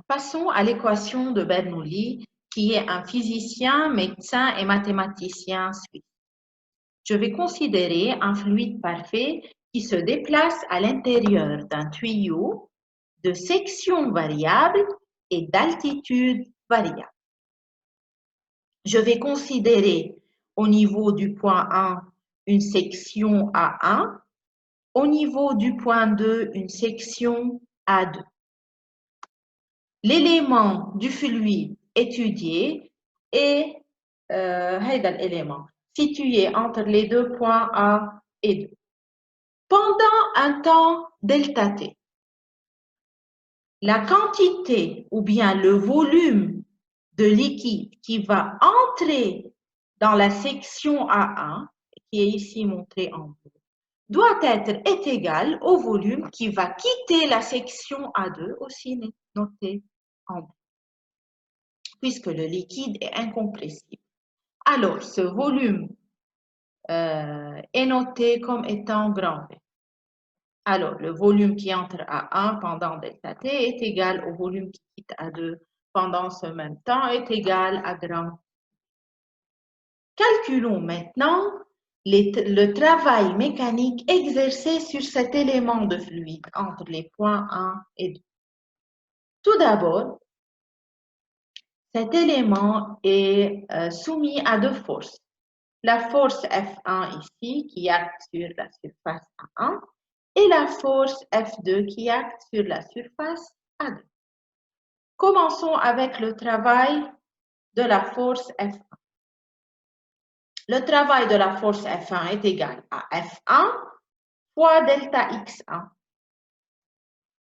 Passons à l'équation de Bernoulli, qui est un physicien, médecin et mathématicien suisse. Je vais considérer un fluide parfait qui se déplace à l'intérieur d'un tuyau de section variable et d'altitude variable. Je vais considérer au niveau du point 1 une section A1, au niveau du point 2 une section A2. L'élément du fluide étudié est l'élément situé entre les deux points A et 2. Pendant un temps delta t, la quantité ou bien le volume de liquide qui va entrer dans la section A1, qui est ici montrée en bleu, doit être égal au volume qui va quitter la section A2, aussi noté en bleu, puisque le liquide est incompressible. Alors, ce volume est noté comme étant grand V. Alors, le volume qui entre à 1 pendant delta t est égal au volume qui quitte à 2 pendant ce même temps est égal à grand V. Calculons maintenant le travail mécanique exercé sur cet élément de fluide entre les points 1 et 2. Tout d'abord, cet élément est soumis à deux forces. La force F1 ici qui acte sur la surface A1 et la force F2 qui acte sur la surface A2. Commençons avec le travail de la force F1. Le travail de la force F1 est égal à F1 fois delta X1.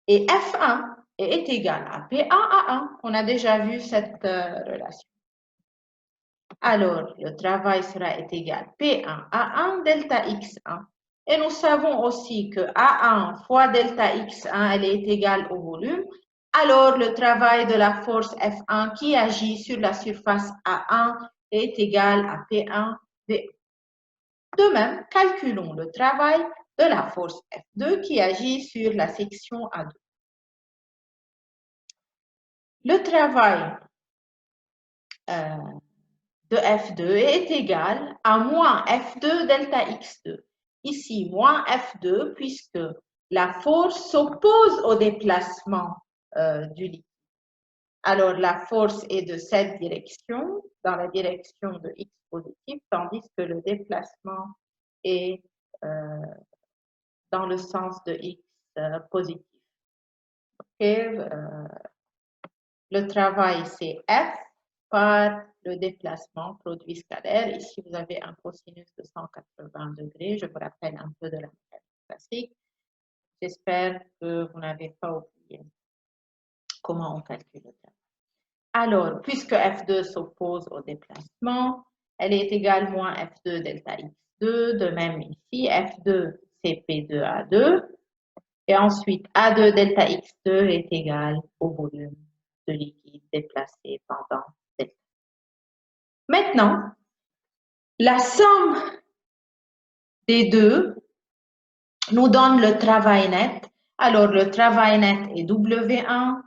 Et F1 est égal à P1 à 1. On a déjà vu cette relation. Alors, le travail sera égal à P1 à 1 delta X1. Et nous savons aussi que A1 fois delta X1, elle est égale au volume. Alors, le travail de la force F1 qui agit sur la surface A1 est égal à P1 V. De même, calculons le travail de la force F2 qui agit sur la section A2. Le travail de F2 est égal à moins F2 delta X2. Ici, moins F2 puisque la force s'oppose au déplacement du liquide. Alors, la force est de cette direction, dans la direction de X positif, tandis que le déplacement est dans le sens de X positif. Okay, le travail, c'est F par le déplacement produit scalaire. Ici, vous avez un cosinus de 180 degrés. Je vous rappelle un peu de la mécanique classique. J'espère que vous n'avez pas oublié comment on calcule le travail. Alors, puisque F2 s'oppose au déplacement, elle est égale moins F2 delta X2. De même ici, F2, c'est P2A2. Et ensuite, A2 delta X2 est égal au volume de liquide déplacé pendant delta. Maintenant, la somme des deux nous donne le travail net. Alors, le travail net est W1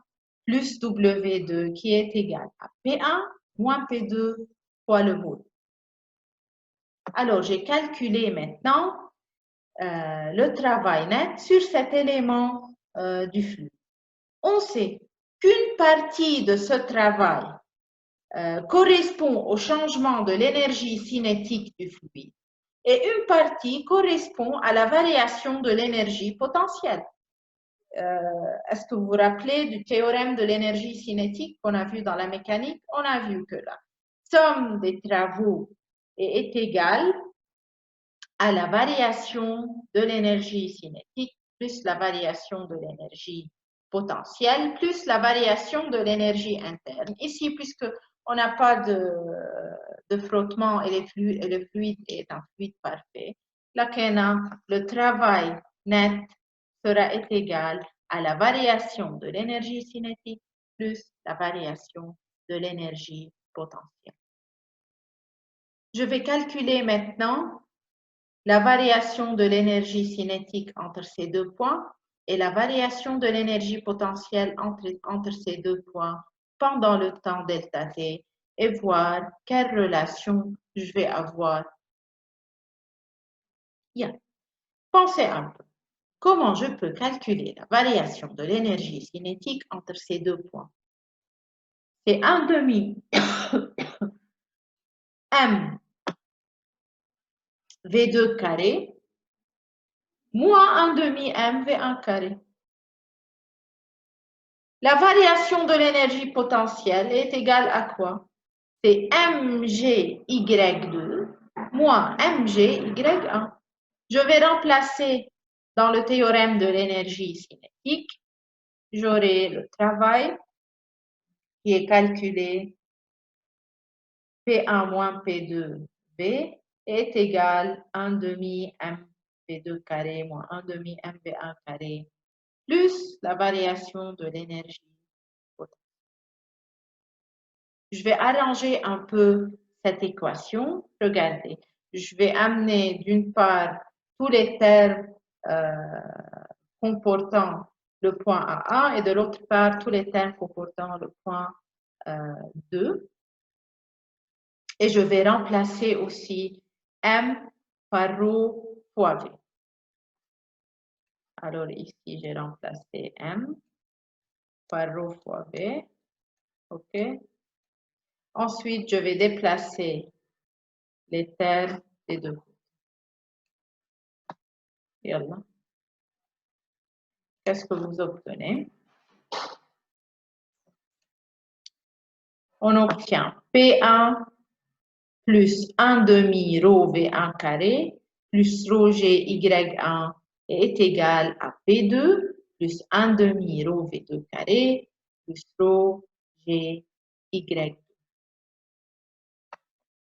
plus W2 qui est égal à P1 moins P2 fois le volume. Alors, j'ai calculé maintenant le travail net sur cet élément du flux. On sait qu'une partie de ce travail correspond au changement de l'énergie cinétique du fluide et une partie correspond à la variation de l'énergie potentielle. Est-ce que vous vous rappelez du théorème de l'énergie cinétique qu'on a vu dans la mécanique? On a vu que la somme des travaux est égale à la variation de l'énergie cinétique plus la variation de l'énergie potentielle plus la variation de l'énergie interne. Ici, puisque on n'a pas de frottement et le fluide est un fluide parfait, le travail net sera égal à la variation de l'énergie cinétique plus la variation de l'énergie potentielle. Je vais calculer maintenant la variation de l'énergie cinétique entre ces deux points. et la variation de l'énergie potentielle entre ces deux points pendant le temps delta t et voir quelle relation je vais avoir. Bien. Pensez un peu. Comment je peux calculer la variation de l'énergie cinétique entre ces deux points? C'est 1 demi m V2 carré moins 1 demi m V1 carré. La variation de l'énergie potentielle est égale à quoi? C'est mgy2 moins mgy1. Je vais remplacer dans le théorème de l'énergie cinétique, j'aurai le travail qui est calculé P1 moins P2V est égal à 1 demi mv2 carré moins 1 demi mv1 carré plus la variation de l'énergie potentielle. Je vais arranger un peu cette équation. Regardez, je vais amener d'une part tous les termes comportant le point A1 et de l'autre part tous les termes comportant le point 2. Et je vais remplacer aussi M par ρ fois V. Alors ici, j'ai remplacé M par ρ fois V. OK. Ensuite, je vais déplacer les termes des deux côtés. Yallah. Qu'est-ce que vous obtenez? On obtient P1 plus 1 demi ρ V1 carré plus ρ GY1 est égal à P2 plus 1 demi ρ V2 carré plus ρ GY2.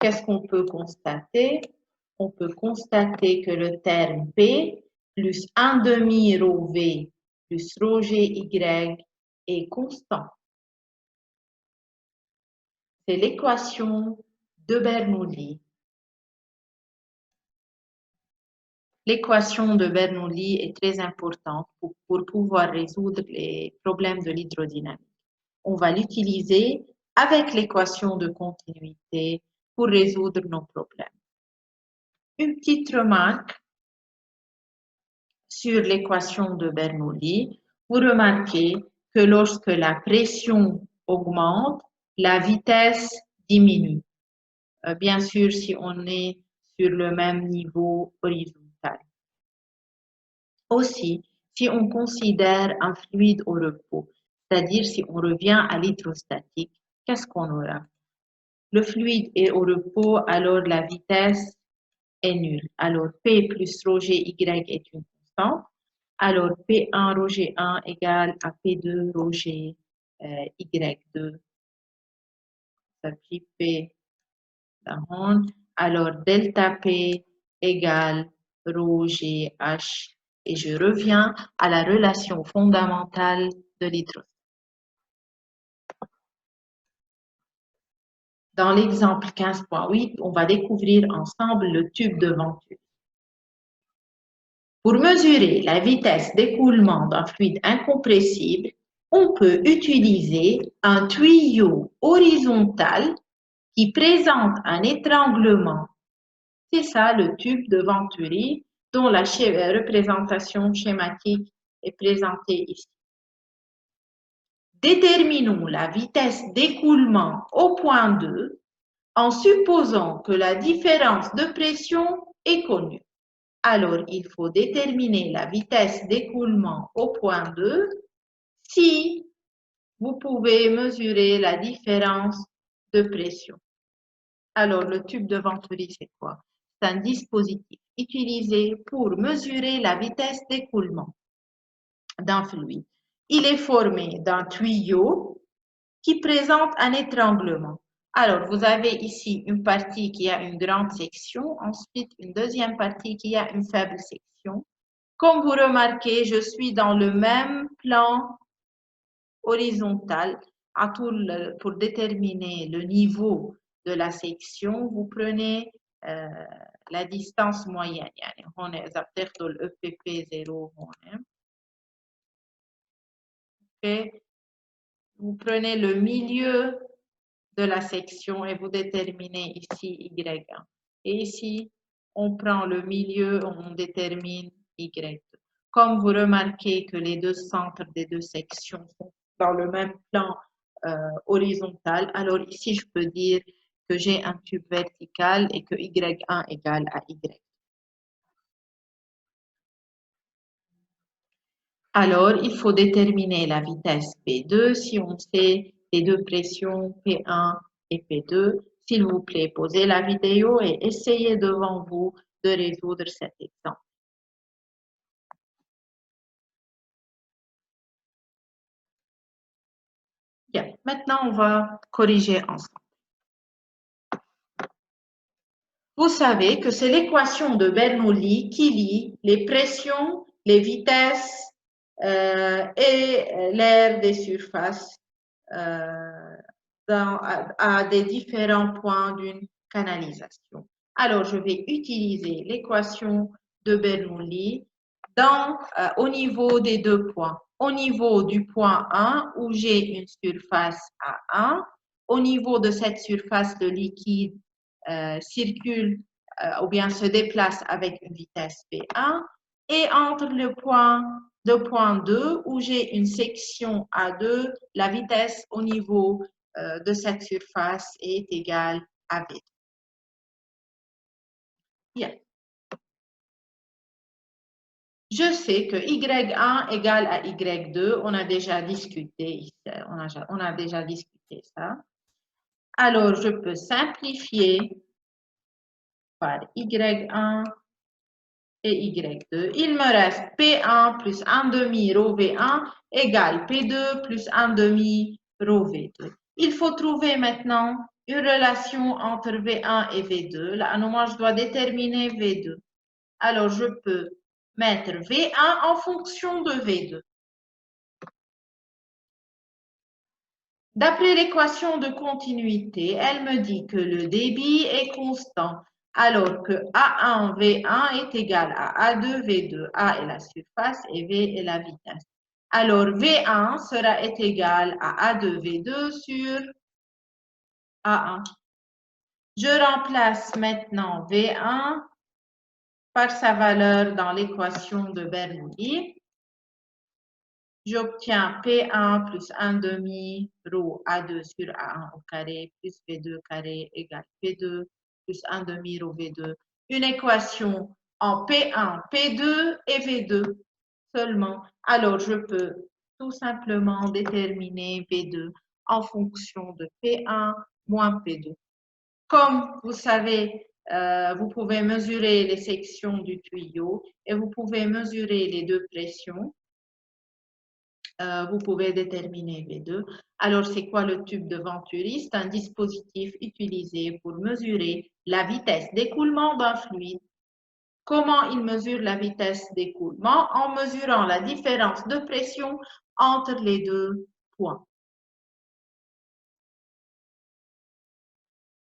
Qu'est-ce qu'on peut constater? On peut constater que le terme P plus 1 demi ρ V plus ρ GY est constant. C'est l'équation de Bernoulli. L'équation de Bernoulli est très importante pour pouvoir résoudre les problèmes de l'hydrodynamique. On va l'utiliser avec l'équation de continuité pour résoudre nos problèmes. Une petite remarque sur l'équation de Bernoulli. Vous remarquez que lorsque la pression augmente, la vitesse diminue. Bien sûr, si on est sur le même niveau horizontal. Aussi, si on considère un fluide au repos, c'est-à-dire si on revient à l'hydrostatique, qu'est-ce qu'on aura? Le fluide est au repos, alors la vitesse est nulle. Alors P plus ρ GY est une constante. Alors P1 ρ G1 égale à P2 ρ GY2. Ça fait P la ronde. Alors delta P égale ρ GH. Et je reviens à la relation fondamentale de l'hydrogène. Dans l'exemple 15.8, on va découvrir ensemble le tube de Venturi. Pour mesurer la vitesse d'écoulement d'un fluide incompressible, on peut utiliser un tuyau horizontal qui présente un étranglement. C'est ça le tube de Venturi dont la représentation schématique est présentée ici. Déterminons la vitesse d'écoulement au point 2 en supposant que la différence de pression est connue. Alors, il faut déterminer la vitesse d'écoulement au point 2 si vous pouvez mesurer la différence de pression. Alors, le tube de Venturi, c'est quoi? C'est un dispositif utilisé pour mesurer la vitesse d'écoulement d'un fluide. Il est formé d'un tuyau qui présente un étranglement. Alors, vous avez ici une partie qui a une grande section, ensuite une deuxième partie qui a une faible section. Comme vous remarquez, je suis dans le même plan horizontal. Pour déterminer le niveau de la section, vous prenez la distance moyenne. يعني هون إذا بتاخدوا ال EPP 0 هون Ok. Vous prenez le milieu de la section et vous déterminez ici Y1. Et ici, on prend le milieu, on détermine Y2. Comme vous remarquez que les deux centres des deux sections sont dans le même plan horizontal, alors ici, je peux dire que j'ai un tube vertical et que Y1 égale à Y. Alors, il faut déterminer la vitesse P2 si on sait les deux pressions P1 et P2. S'il vous plaît, posez la vidéo et essayez devant vous de résoudre cet exemple. Bien, maintenant on va corriger ensemble. Vous savez que c'est l'équation de Bernoulli qui lie les pressions, les vitesses et l'aire des surfaces à des différents points d'une canalisation. Alors, je vais utiliser l'équation de Bernoulli au niveau des deux points. Au niveau du point 1, où j'ai une surface A1, au niveau de cette surface, le liquide circule ou bien se déplace avec une vitesse V1, et entre le point 2, où j'ai une section A2, la vitesse au niveau de cette surface est égale à V. Bien. Je sais que Y1 égale à Y2, on a déjà discuté, on a déjà discuté ça. Alors, je peux simplifier par Y1 et Y2. Il me reste P1 plus 1 demi rho V1 égale P2 plus 1 demi rho V2. Il faut trouver maintenant une relation entre V1 et V2. Là, moi, je dois déterminer V2. Alors, je peux mettre V1 en fonction de V2. D'après l'équation de continuité, elle me dit que le débit est constant, alors que A1 V1 est égal à A2 V2. A est la surface et V est la vitesse. Alors V1 sera égal à A2 V2 sur A1. Je remplace maintenant V1 par sa valeur dans l'équation de Bernoulli. J'obtiens P1 plus 1 demi rho A2 sur A1 au carré plus V2 carré égale P2 plus 1 demi rho V2. Une équation en P1, P2 et V2 seulement. Alors, je peux tout simplement déterminer V2 en fonction de P1 moins P2. Comme vous savez, vous pouvez mesurer les sections du tuyau et vous pouvez mesurer les deux pressions. Vous pouvez déterminer V2. Alors, c'est quoi le tube de Venturi? C'est un dispositif utilisé pour mesurer la vitesse d'écoulement d'un fluide. Comment il mesure la vitesse d'écoulement? En mesurant la différence de pression entre les deux points.